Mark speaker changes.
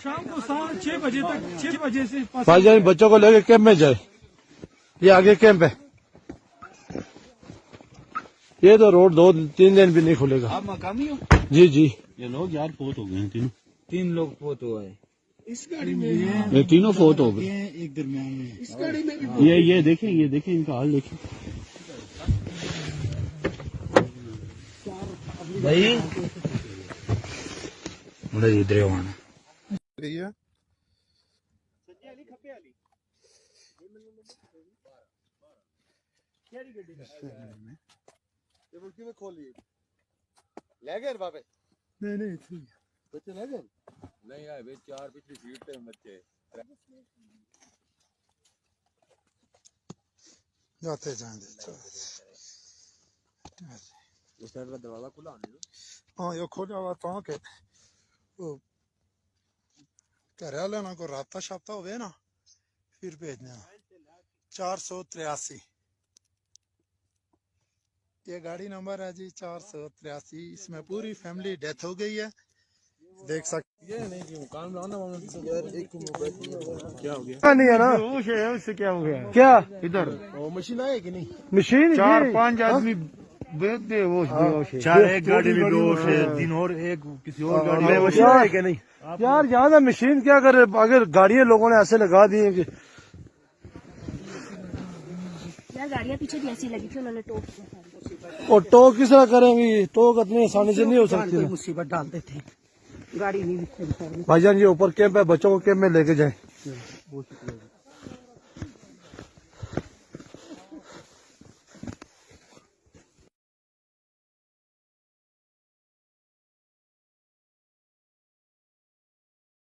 Speaker 1: शाम को 6 बजे तक 6 बजे से
Speaker 2: भाईजान बच्चों को लेके कैंप में जाए। ये आगे कैंप है। ये तो रोड 2-3 दिन भी नहीं खुलेगा।
Speaker 1: आप मकामी हो?
Speaker 2: जी जी।
Speaker 3: ये लोग यार फोत हो गए हैं
Speaker 1: 3 लोग फोत हुआ है इस गाड़ी में।
Speaker 3: ये तीनों फोत हो गए
Speaker 1: एक दरमियान में इस गाड़ी में भी।
Speaker 3: ये देखें इनका हाल देखें
Speaker 1: भाई मुझे इधर आना
Speaker 2: भैया ले गए बाबे? नहीं बच्चे ले गए नहीं आए भाई। 4 पिछली सीट पे बच्चे जाते जाएंगे। उस साइड का दरवाजा खुला नहीं? हाँ ये खोला हुआ था के वो घर वाले ना को राबता शाबता हुए ना फिर भेजना। 483 ये गाड़ी नंबर है जी 483। इसमें पूरी फैमिली डेथ हो गई है। देख सकते ये नहीं जी मकान बनाना यार। एक क्या हो गया? नहीं है ना बेहोश है उससे। क्या हो गया? क्या इधर मशीन आए कि नहीं? मशीन 4-5 आदमी बेहोश है।
Speaker 1: 4 एक गाड़ी में बेहोश है, 3 और एक किसी और गाड़ी में
Speaker 2: मशीन है कि नहीं? यार यहाँ ना मशीन क्या करे? अगर गाड़ियां लोगों ने ऐसे लगा दी है कि
Speaker 4: यार गाड़ियाँ पीछे भी ऐसी लगी थी, उन्होंने टोक किया।
Speaker 2: और टो किस तरह करेंगी? टो इतनी आसानी से नहीं हो सकती।
Speaker 4: मुसीबत डालते थे गाड़ी नहीं।
Speaker 2: भाईजान ये ऊपर कैंप है, बच्चों को कैंप में लेके जाए।